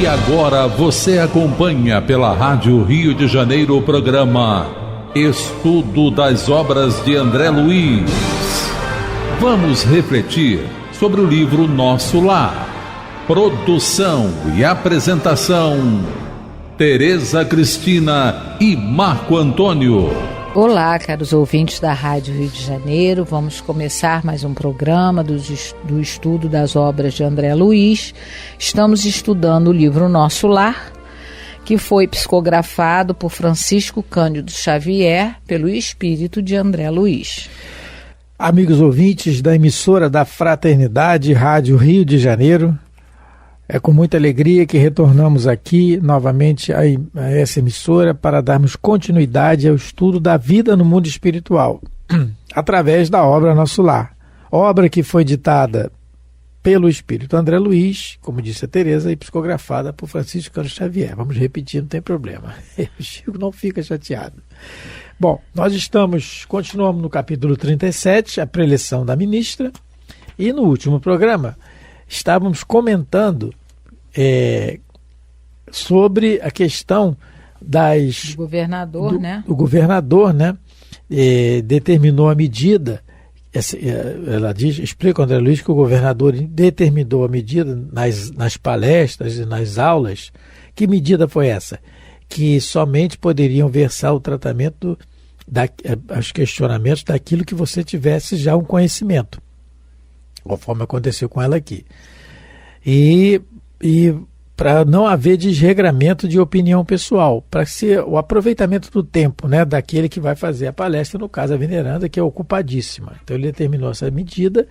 E agora você acompanha pela Rádio Rio de Janeiro o programa Estudo das Obras de André Luiz. Vamos refletir sobre o livro Nosso Lar. Produção e apresentação, Tereza Cristina e Marco Antônio. Olá, caros ouvintes da Rádio Rio de Janeiro. Vamos começar mais um programa do estudo das obras de André Luiz. Estamos estudando o livro Nosso Lar, que foi psicografado por Francisco Cândido Xavier, pelo espírito de André Luiz. Amigos ouvintes da emissora da Fraternidade Rádio Rio de Janeiro, é com muita alegria que retornamos aqui novamente a essa emissora para darmos continuidade ao estudo da vida no mundo espiritual, através da obra Nosso Lar. Obra que foi ditada pelo espírito André Luiz, como disse a Tereza, e psicografada por Francisco Cândido Xavier. Vamos repetir, não tem problema. O Chico não fica chateado. Bom, nós continuamos no capítulo 37, a preleção da ministra, e no último programa estávamos comentando sobre a questão do governador, O governador, determinou a medida. Ela explica, André Luiz, que o governador determinou a medida nas palestras e nas aulas. Que medida foi essa? Que somente poderiam versar o tratamento, os questionamentos daquilo que você tivesse já um conhecimento, conforme aconteceu com ela aqui. E para não haver desregramento de opinião pessoal, para ser o aproveitamento do tempo, daquele que vai fazer a palestra, no caso a veneranda, que é ocupadíssima. Então ele determinou essa medida,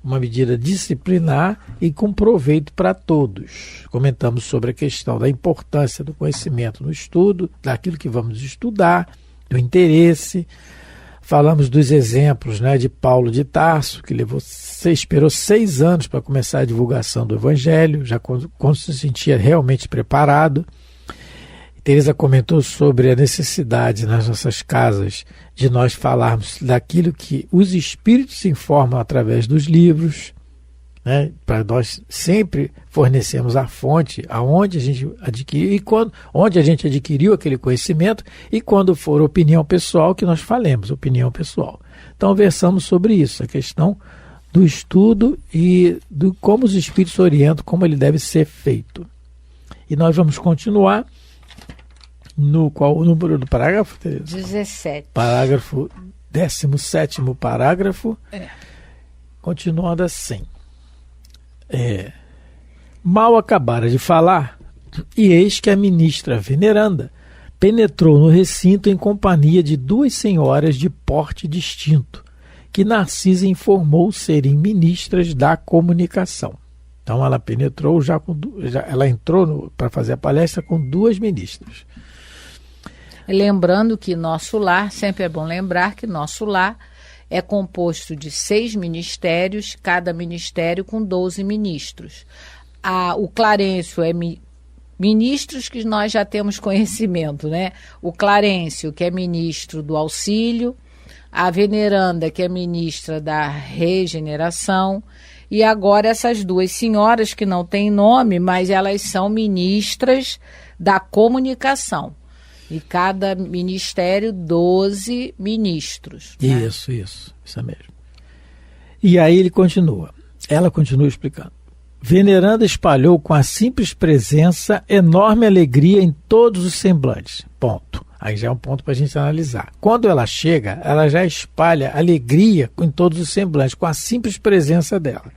uma medida disciplinar e com proveito para todos. Comentamos sobre a questão da importância do conhecimento no estudo, daquilo que vamos estudar, do interesse. Falamos dos exemplos de Paulo de Tarso, que esperou 6 anos para começar a divulgação do Evangelho, já quando se sentia realmente preparado. Teresa comentou sobre a necessidade nas nossas casas de nós falarmos daquilo que os espíritos informam através dos livros, para nós sempre fornecemos a fonte aonde a gente adquiriu onde a gente adquiriu aquele conhecimento, e quando for opinião pessoal, que nós falemos opinião pessoal. Então versamos sobre isso, a questão do estudo e do como os espíritos orientam, como ele deve ser feito. E nós vamos continuar no qual o número do parágrafo, Tereza? 17. Parágrafo 17º parágrafo. Continuando assim. Mal acabara de falar, e eis que a ministra veneranda penetrou no recinto em companhia de 2 senhoras de porte distinto, que Narcisa informou serem ministras da comunicação. Então ela penetrou ela entrou para fazer a palestra com 2 ministras. Lembrando que Nosso Lar, sempre é bom lembrar que Nosso Lar é composto de 6 ministérios, cada ministério com 12 ministros. O Clarencio é ministros que nós já temos conhecimento, O Clarencio, que é ministro do auxílio, a veneranda, que é ministra da regeneração, e agora essas 2 senhoras, que não têm nome, mas elas são ministras da comunicação. E cada ministério, 12 ministros. Isso mesmo. E aí ela continua explicando. Veneranda espalhou com a simples presença enorme alegria em todos os semblantes. Ponto. Aí já é um ponto para a gente analisar. Quando ela chega, ela já espalha alegria em todos os semblantes, com a simples presença dela.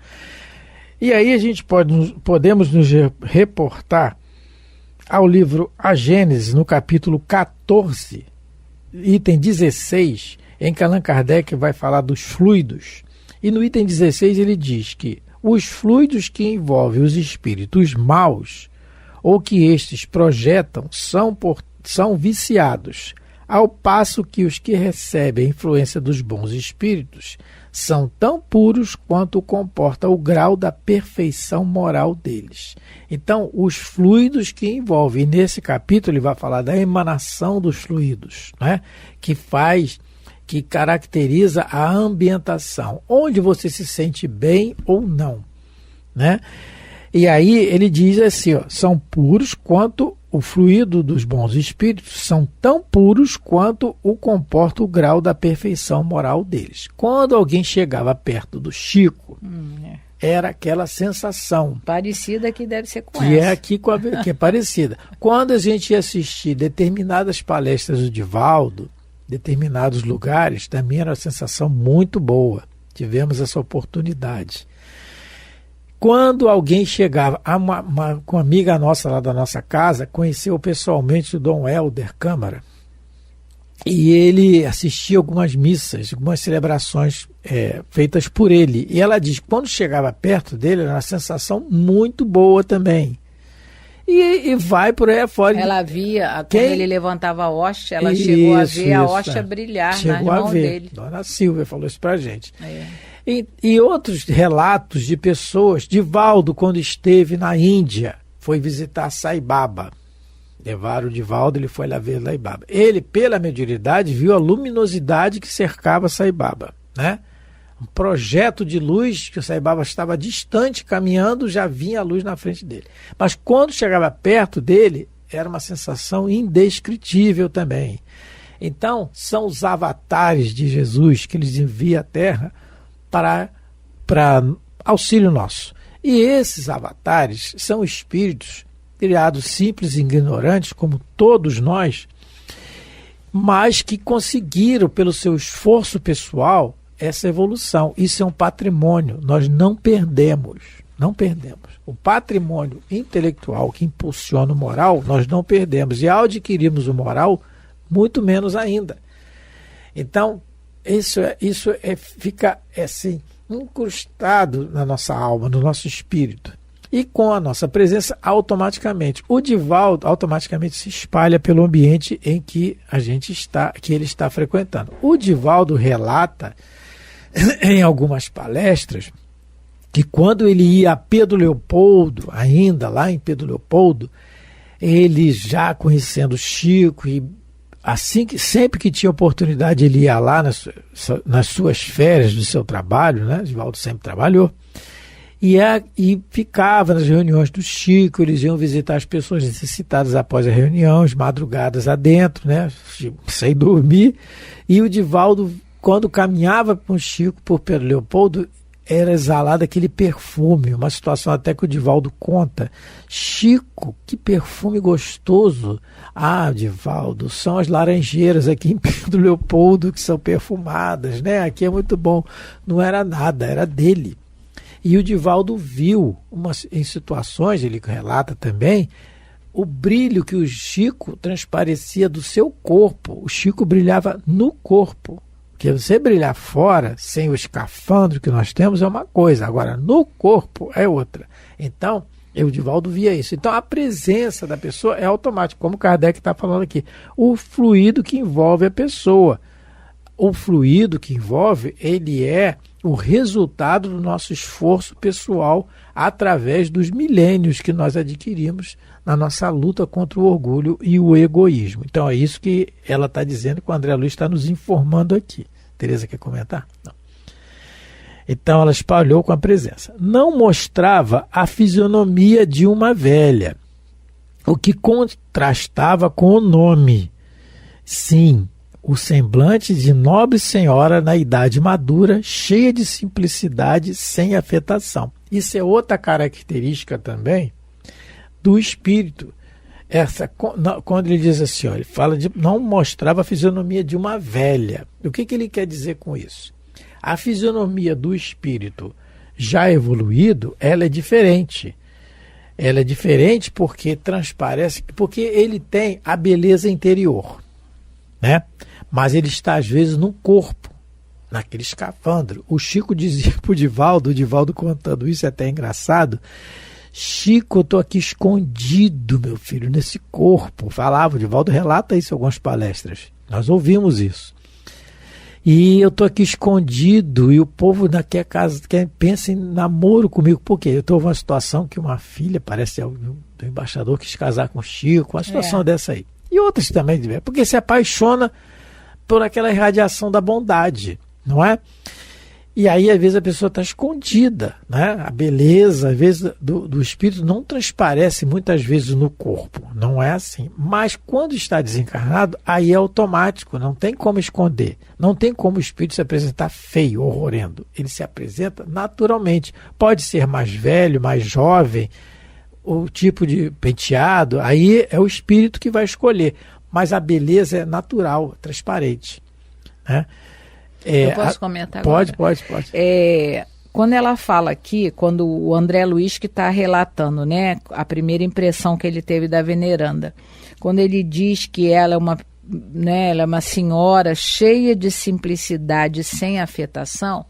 E aí a gente podemos nos reportar ao livro A Gênese, no capítulo 14, item 16, em que Allan Kardec vai falar dos fluidos. E no item 16 ele diz que os fluidos que envolvem os espíritos maus, ou que estes projetam, são viciados, ao passo que os que recebem a influência dos bons espíritos são tão puros quanto comporta o grau da perfeição moral deles. Então, os fluidos que envolvem, nesse capítulo ele vai falar da emanação dos fluidos, que caracteriza a ambientação, onde você se sente bem ou não, E aí ele diz assim, ó, são puros quanto o fluido dos bons espíritos, são tão puros quanto o comporta o grau da perfeição moral deles. Quando alguém chegava perto do Chico, era aquela sensação. Parecida que deve ser com que essa. é aqui que é parecida. Quando a gente ia assistir determinadas palestras do Divaldo, determinados lugares, também era uma sensação muito boa. Tivemos essa oportunidade. Quando alguém chegava, uma amiga nossa lá da nossa casa, conheceu pessoalmente o Dom Helder Câmara, e ele assistia algumas missas, algumas celebrações feitas por ele. E ela diz que quando chegava perto dele, era uma sensação muito boa também. E vai por aí afora. Ela via, quando ele levantava a hóstia, ela chegou a ver a hóstia brilhar nas mãos dele. Dona Silvia falou isso pra gente. E outros relatos de pessoas, Divaldo, quando esteve na Índia, foi visitar Sai Baba. Levaram o Divaldo, ele foi lá ver Sai Baba. Ele, pela mediunidade, viu a luminosidade que cercava Sai Baba, né? Um projeto de luz, que o Sai Baba estava distante, caminhando, já vinha a luz na frente dele. Mas quando chegava perto dele, era uma sensação indescritível também. Então, são os avatares de Jesus que eles enviam à Terra para auxílio nosso. E esses avatares são espíritos criados simples e ignorantes, como todos nós, mas que conseguiram, pelo seu esforço pessoal, essa evolução. Isso é um patrimônio, nós não perdemos. O patrimônio intelectual que impulsiona o moral, nós não perdemos. E ao adquirirmos o moral, muito menos ainda. Então, isso fica assim, incrustado na nossa alma, no nosso espírito. E com a nossa presença, automaticamente, o Divaldo automaticamente se espalha pelo ambiente em que que ele está frequentando. O Divaldo relata em algumas palestras que quando ele ia a Pedro Leopoldo, ainda lá em Pedro Leopoldo, ele já conhecendo Chico, e sempre que tinha oportunidade ele ia lá nas suas férias do seu trabalho, né? Divaldo sempre trabalhou, e ficava nas reuniões do Chico. Eles iam visitar as pessoas necessitadas após a reunião, as madrugadas adentro, né? Sem dormir. E o Divaldo, quando caminhava com o Chico por Pedro Leopoldo, era exalado aquele perfume, uma situação até que o Divaldo conta. Chico, que perfume gostoso. Ah, Divaldo, são as laranjeiras aqui em Pedro Leopoldo que são perfumadas, né? Aqui é muito bom. Não era nada, era dele. E o Divaldo viu, em situações, ele relata também, o brilho que o Chico transparecia do seu corpo. O Chico brilhava no corpo. Porque você brilhar fora, sem o escafandro que nós temos, é uma coisa. Agora, no corpo é outra. Então, o Divaldo via isso. Então, a presença da pessoa é automática, como Kardec está falando aqui. O fluido que envolve a pessoa. O fluido que envolve, ele é o resultado do nosso esforço pessoal através dos milênios que nós adquirimos na nossa luta contra o orgulho e o egoísmo. Então é isso que ela está dizendo, que o André Luiz está nos informando aqui. Tereza quer comentar? Não. Então ela espalhou com a presença. Não mostrava a fisionomia de uma velha, o que contrastava com o nome. Sim, o semblante de nobre senhora na idade madura, cheia de simplicidade, sem afetação. Isso é outra característica também do espírito. Quando ele diz assim, ó, ele fala de não mostrava a fisionomia de uma velha. O que ele quer dizer com isso? A fisionomia do espírito já evoluído, ela é diferente. Ela é diferente porque transparece, porque ele tem a beleza interior, né? Mas ele está às vezes no corpo, naquele escafandro. O Chico dizia para o Divaldo contando isso, é até engraçado: Chico, eu estou aqui escondido, meu filho, nesse corpo. Falava, o Divaldo relata isso em algumas palestras, nós ouvimos isso. E eu estou aqui escondido, e o povo daqui a casa pensa em namoro comigo. Por quê? Eu estou numa situação que uma filha, parece do embaixador, quis casar com o Chico, uma situação dessa aí. E outras também, porque se apaixona por aquela irradiação da bondade, não é? E aí, às vezes, a pessoa está escondida, né? A beleza, às vezes, do espírito não transparece muitas vezes no corpo. Não é assim. Mas quando está desencarnado, aí é automático, não tem como esconder. Não tem como o espírito se apresentar feio, horrorendo. Ele se apresenta naturalmente. Pode ser mais velho, mais jovem, o tipo de penteado, aí é o espírito que vai escolher. Mas a beleza é natural, transparente, né? Eu posso comentar agora? Pode. Quando ela fala aqui, quando o André Luiz que está relatando, né, a primeira impressão que ele teve da veneranda, quando ele diz que ela é uma senhora cheia de simplicidade, sem afetação,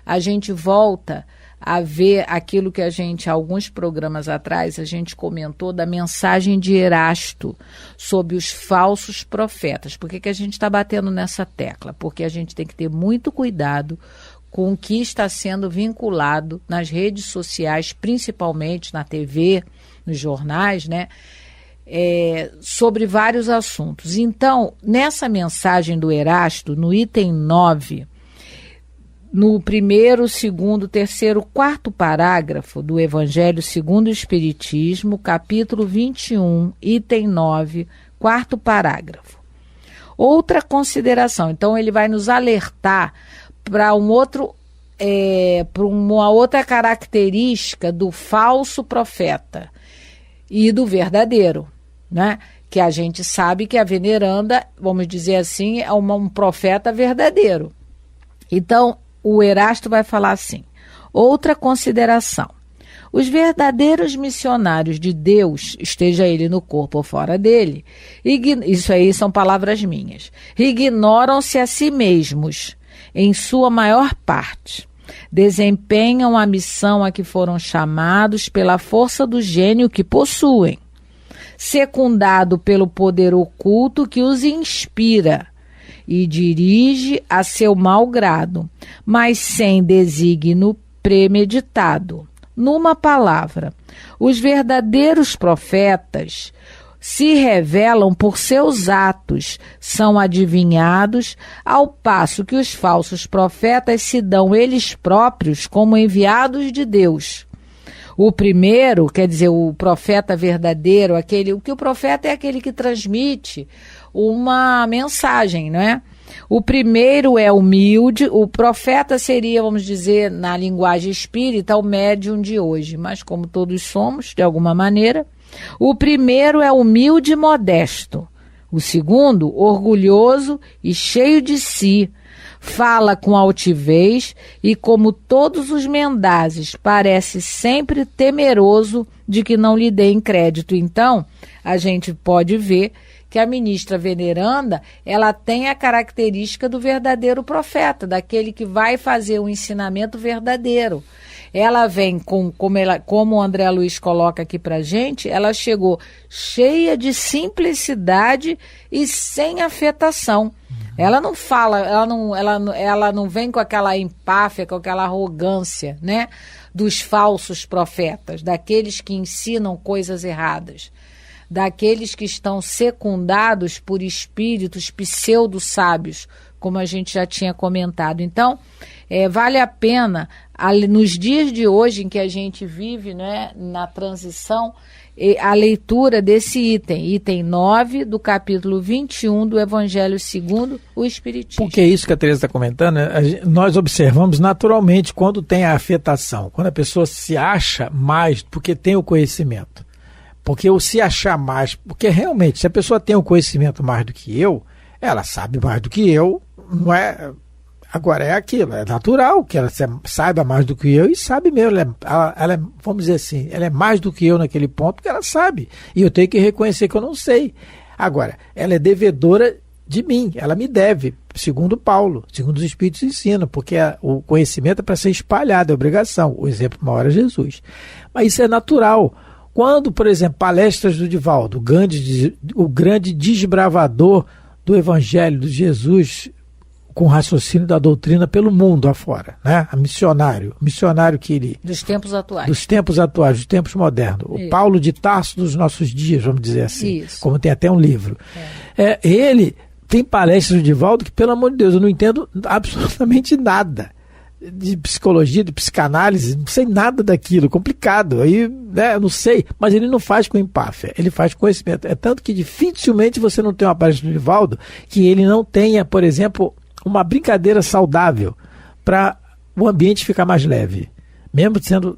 a gente volta a ver aquilo que alguns programas atrás, a gente comentou da mensagem de Erasto sobre os falsos profetas. Por que a gente está batendo nessa tecla? Porque a gente tem que ter muito cuidado com o que está sendo vinculado nas redes sociais, principalmente na TV, nos jornais, né? Sobre vários assuntos. Então, nessa mensagem do Erasto, no item 9, no primeiro, segundo, terceiro, quarto parágrafo do Evangelho segundo o Espiritismo, capítulo 21, item 9, quarto parágrafo. Outra consideração, então ele vai nos alertar para uma outra característica do falso profeta e do verdadeiro, né? Que a gente sabe que a veneranda, vamos dizer assim, é um profeta verdadeiro. Então, o Erasto vai falar assim: outra consideração. Os verdadeiros missionários de Deus, esteja ele no corpo ou fora dele, isso aí são palavras minhas, ignoram-se a si mesmos, em sua maior parte. Desempenham a missão a que foram chamados pela força do gênio que possuem, secundado pelo poder oculto que os inspira e dirige a seu mau grado, mas sem desígnio premeditado. Numa palavra, os verdadeiros profetas se revelam por seus atos, são adivinhados, ao passo que os falsos profetas se dão eles próprios como enviados de Deus. O primeiro, quer dizer, o profeta verdadeiro, o profeta é aquele que transmite uma mensagem, não é? O primeiro é humilde, o profeta seria, vamos dizer, na linguagem espírita, o médium de hoje, mas como todos somos, de alguma maneira, o primeiro é humilde e modesto, o segundo, orgulhoso e cheio de si, fala com altivez e, como todos os mendazes, parece sempre temeroso de que não lhe deem crédito. Então, a gente pode ver que a ministra veneranda, ela tem a característica do verdadeiro profeta, daquele que vai fazer um ensinamento verdadeiro. Ela vem, como o André Luiz coloca aqui pra gente, ela chegou cheia de simplicidade e sem afetação. Ela não fala, ela não vem com aquela empáfia, com aquela arrogância, né, dos falsos profetas, daqueles que ensinam coisas erradas, daqueles que estão secundados por espíritos pseudo-sábios, como a gente já tinha comentado. Então, vale a pena, nos dias de hoje em que a gente vive, né, na transição, a leitura desse item 9 do capítulo 21 do Evangelho segundo o Espiritismo. Porque é isso que a Teresa está comentando, nós observamos naturalmente quando tem a afetação, quando a pessoa se acha mais porque tem o conhecimento. Porque o se achar mais, porque realmente, se a pessoa tem o conhecimento mais do que eu, ela sabe mais do que eu, não é? Agora é aquilo, é natural que ela saiba mais do que eu e sabe mesmo, ela vamos dizer assim, ela é mais do que eu naquele ponto que ela sabe, e eu tenho que reconhecer que eu não sei. Agora, ela é devedora de mim, ela me deve, segundo Paulo, segundo os Espíritos ensinam, porque o conhecimento é para ser espalhado, é obrigação, o exemplo maior é Jesus. Mas isso é natural. Quando, por exemplo, palestras do Divaldo, o grande desbravador do Evangelho de Jesus com raciocínio da doutrina pelo mundo afora, né? Missionário que ele... Dos tempos atuais, dos tempos modernos. Isso. O Paulo de Tarso dos nossos dias, vamos dizer assim. Isso. Como tem até um livro. Ele tem palestras do Divaldo que, pelo amor de Deus, eu não entendo absolutamente nada. de psicologia, de psicanálise, não sei nada daquilo, complicado, aí, né, não sei, mas ele não faz com empáfia, ele faz com conhecimento. É tanto que dificilmente você não tem uma palestra do Divaldo que ele não tenha, por exemplo, uma brincadeira saudável para o ambiente ficar mais leve, mesmo sendo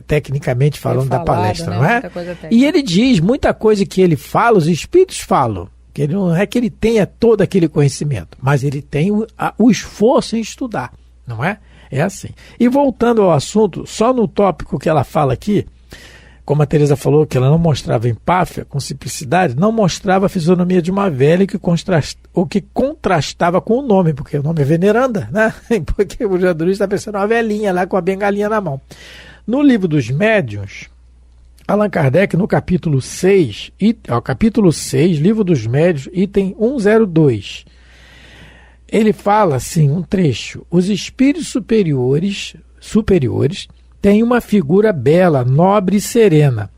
tecnicamente falando da palestra, né? Não é? E ele diz muita coisa que ele fala, os espíritos falam, que ele não é que ele tenha todo aquele conhecimento, mas ele tem o esforço em estudar, não é? É assim. E voltando ao assunto, só no tópico que ela fala aqui, como a Teresa falou que ela não mostrava empáfia com simplicidade, não mostrava a fisionomia de uma velha que contrastava com o nome, porque o nome é veneranda, né? Porque o Jandrus está pensando uma velhinha lá com a bengalinha na mão. No livro dos médiuns, Allan Kardec, no capítulo 6, livro dos médiuns, item 102, ele fala assim, um trecho: os espíritos superiores têm uma figura bela, nobre e serena.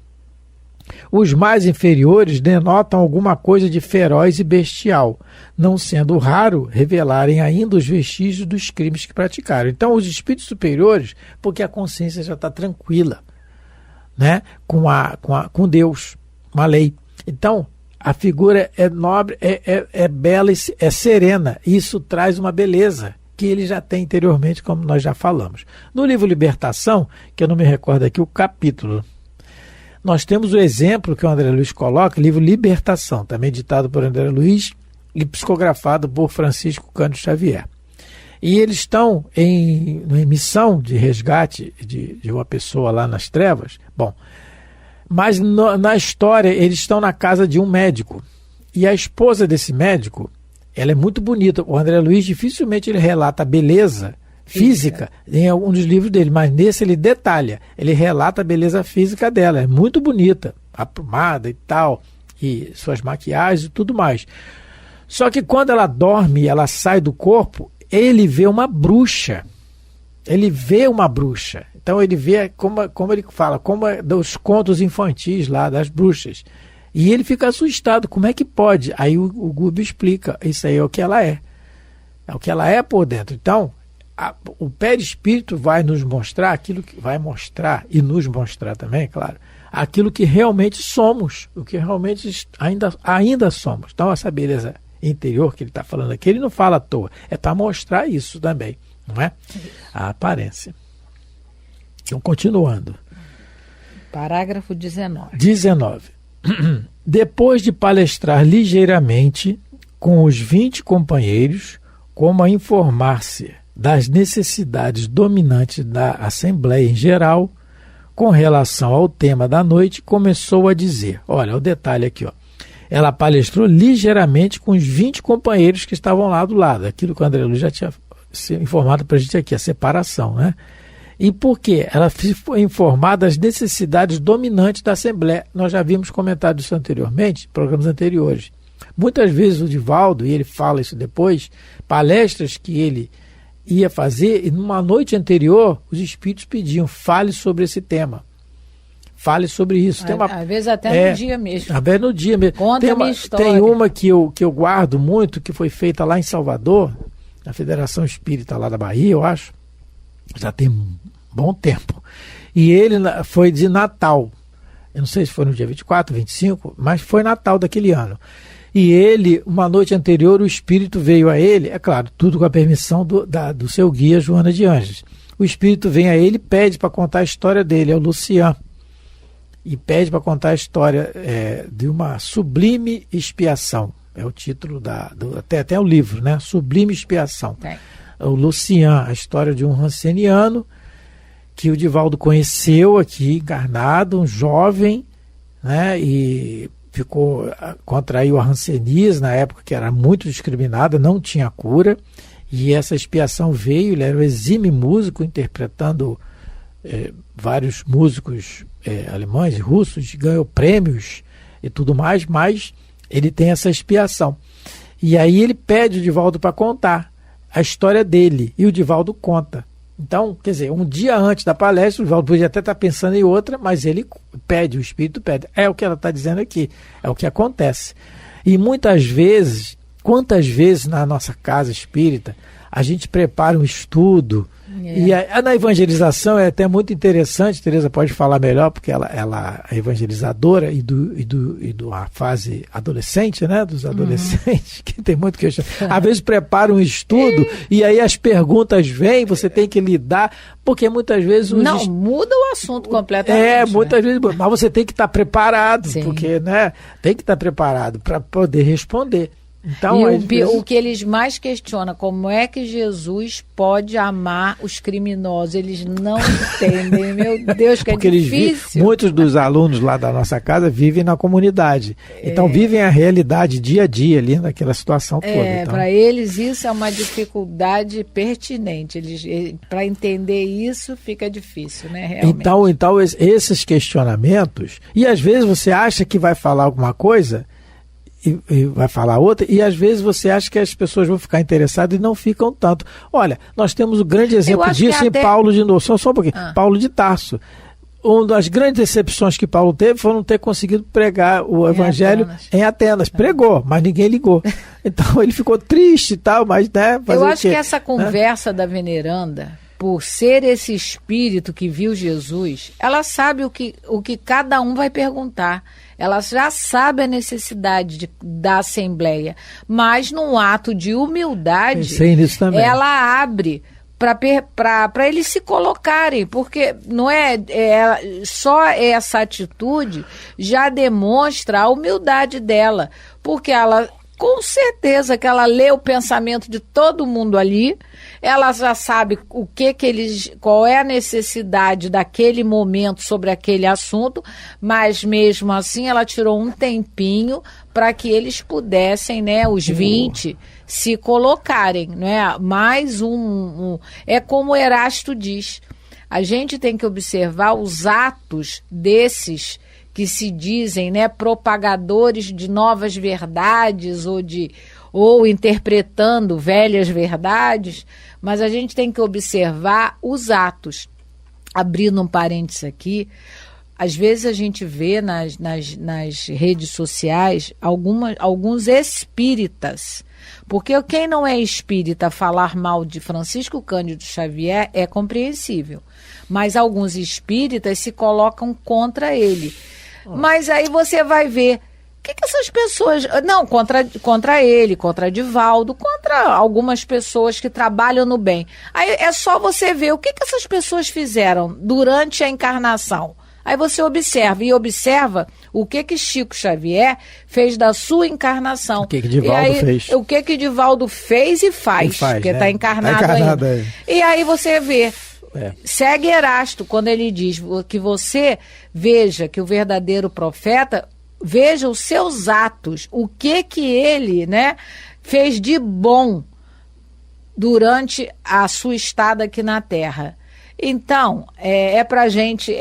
Os mais inferiores denotam alguma coisa de feroz e bestial, não sendo raro revelarem ainda os vestígios dos crimes que praticaram. Então, os espíritos superiores, porque a consciência já está tranquila, né? com Deus, com a lei. Então, a figura é nobre, é bela, é serena. Isso traz uma beleza que ele já tem interiormente, como nós já falamos. No livro Libertação, que eu não me recordo aqui o capítulo, nós temos o exemplo que o André Luiz coloca, livro Libertação, também ditado por André Luiz e psicografado por Francisco Cândido Xavier. E eles estão em missão de resgate de uma pessoa lá nas trevas. Bom, mas na história eles estão na casa de um médico. E a esposa desse médico, ela é muito bonita. O André Luiz dificilmente ele relata a beleza física em algum dos livros dele, mas nesse ele detalha. Ele relata a beleza física dela. É muito bonita, aprumada e tal, e suas maquiagens e tudo mais. Só que quando ela dorme e ela sai do corpo, ele vê uma bruxa. Então ele vê, como ele fala, como é dos contos infantis lá, das bruxas. E ele fica assustado, como é que pode? Aí o Gubi explica, isso aí é o que ela é. É o que ela é por dentro. Então, o perispírito vai nos mostrar aquilo que vai mostrar, e nos mostrar também, claro, aquilo que realmente somos, o que realmente ainda somos. Então, essa beleza interior que ele está falando aqui, ele não fala à toa, é para mostrar isso também, não é? A aparência. Então, continuando. Parágrafo 19. Depois de palestrar ligeiramente com os 20 companheiros, como a informar-se das necessidades dominantes da Assembleia em geral, com relação ao tema da noite, começou a dizer, olha o detalhe aqui, ó, ela palestrou ligeiramente com os 20 companheiros que estavam lá do lado, aquilo que o André Luiz já tinha informado para a gente aqui, a separação, né? E por quê? Ela foi informada das necessidades dominantes da Assembleia. Nós já havíamos comentado isso anteriormente, em programas anteriores. Muitas vezes o Divaldo, e ele fala isso depois, palestras que ele ia fazer, e numa noite anterior, os espíritos pediam, fale sobre esse tema. Fale sobre isso. Às vezes até no dia mesmo. Às vezes no dia mesmo. Conta a minha história. Tem uma que eu guardo muito, que foi feita lá em Salvador, na Federação Espírita lá da Bahia, eu acho. Já tem um bom tempo. E ele foi de Natal. Eu não sei se foi no dia 24, 25, mas foi Natal daquele ano. E ele, uma noite anterior, o espírito veio a ele, é claro, tudo com a permissão do seu guia, Joana de Anjos. O espírito vem a ele e pede para contar a história dele, é o Lucian. E pede para contar a história de uma sublime expiação. É o título até o livro, né? Sublime Expiação. O Lucian, a história de um ranceniano que o Divaldo conheceu aqui, encarnado, um jovem, né? E contraiu a hanseníase na época que era muito discriminada, não tinha cura, e essa expiação veio, ele era um exímio músico, interpretando vários músicos alemães e russos, ganhou prêmios e tudo mais, mas ele tem essa expiação. E aí ele pede o Divaldo para contar a história dele, e o Divaldo conta. Então, quer dizer, um dia antes da palestra, o Divaldo podia até estar pensando em outra, mas ele pede, o espírito pede. É o que ela está dizendo aqui, é o que acontece. E muitas vezes, quantas vezes na nossa casa espírita, a gente prepara um estudo E na evangelização é até muito interessante, Tereza pode falar melhor, porque ela é evangelizadora e a fase adolescente, né? Dos adolescentes, que tem muito questionamento. Às vezes prepara um estudo e aí as perguntas vêm, você tem que lidar, porque muitas vezes... muda o assunto completamente. Muitas vezes, mas você tem que estar preparado, Sim. porque, né? Tem que estar preparado para poder responder. Então, o que eles mais questionam, como é que Jesus pode amar os criminosos? Eles não entendem, meu Deus, que porque difícil. Muitos dos alunos lá da nossa casa vivem na comunidade, então vivem a realidade dia a dia ali naquela situação toda. Então... Para eles isso é uma dificuldade pertinente, para entender isso fica difícil, né, realmente. Então esses questionamentos, e às vezes você acha que vai falar alguma coisa... E vai falar outra, e às vezes você acha que as pessoas vão ficar interessadas e não ficam tanto. Olha, nós temos o grande exemplo disso em Paulo de novo, só um pouquinho, Paulo de Tarso. Uma das grandes decepções que Paulo teve foi não ter conseguido pregar o evangelho em Atenas. Pregou, mas ninguém ligou. Então ele ficou triste e tal, mas... né, eu acho que essa conversa da veneranda, por ser esse espírito que viu Jesus, ela sabe o que cada um vai perguntar. Ela já sabe a necessidade da Assembleia, mas num ato de humildade, ela abre para eles se colocarem, porque não só essa atitude já demonstra a humildade dela, porque ela... Com certeza que ela lê o pensamento de todo mundo ali, ela já sabe qual é a necessidade daquele momento sobre aquele assunto, mas mesmo assim ela tirou um tempinho para que eles pudessem, né, os 20, se colocarem, né? Mais é como o Erasto diz, a gente tem que observar os atos desses que se dizem, né, propagadores de novas verdades ou interpretando velhas verdades, mas a gente tem que observar os atos. Abrindo um parênteses aqui, às vezes a gente vê nas redes sociais alguns espíritas, porque quem não é espírita falar mal de Francisco Cândido Xavier é compreensível, mas alguns espíritas se colocam contra ele. Mas aí você vai ver o que essas pessoas... Não, contra ele, contra Divaldo, contra algumas pessoas que trabalham no bem. Aí é só você ver o que essas pessoas fizeram durante a encarnação. Aí você observa o que Chico Xavier fez da sua encarnação. O que Divaldo fez. O que Divaldo fez e faz porque está encarnado ainda. E aí você vê... Segue Erasto quando ele diz que você veja que o verdadeiro profeta veja os seus atos, o que ele, né, fez de bom durante a sua estada aqui na Terra. Então, para a gente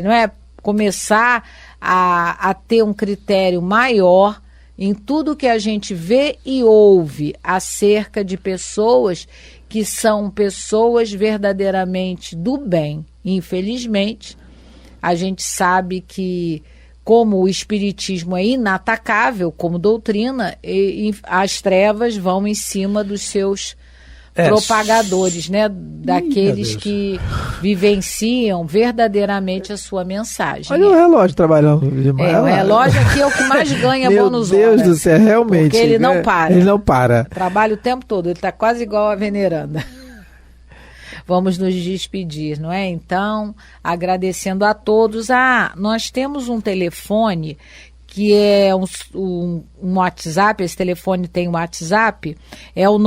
não é, começar a ter um critério maior em tudo que a gente vê e ouve acerca de pessoas que são pessoas verdadeiramente do bem. Infelizmente, a gente sabe que, como o espiritismo é inatacável como doutrina, as trevas vão em cima dos seus propagadores, né? Daqueles que vivenciam verdadeiramente a sua mensagem. Olha o relógio trabalhando demais. O relógio aqui é o que mais ganha bônus hora. Meu Deus do céu, realmente. Porque ele não para. Ele não para. Trabalha o tempo todo, ele está quase igual a veneranda. Vamos nos despedir, não é? Então, agradecendo a todos. Nós temos um telefone que é um WhatsApp, esse telefone tem um WhatsApp, é o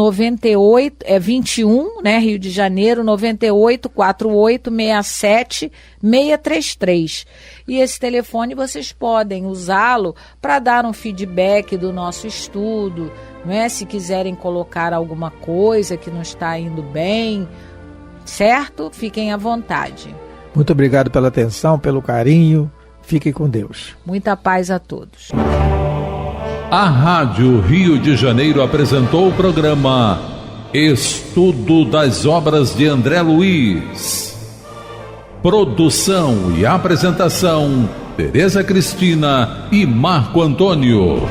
21, né, Rio de Janeiro, 98 48 67 633. E esse telefone vocês podem usá-lo para dar um feedback do nosso estudo, não é? Se quiserem colocar alguma coisa que não está indo bem, certo? Fiquem à vontade. Muito obrigado pela atenção, pelo carinho. Fiquem com Deus. Muita paz a todos. A Rádio Rio de Janeiro apresentou o programa Estudo das Obras de André Luiz. Produção e apresentação: Tereza Cristina e Marco Antônio.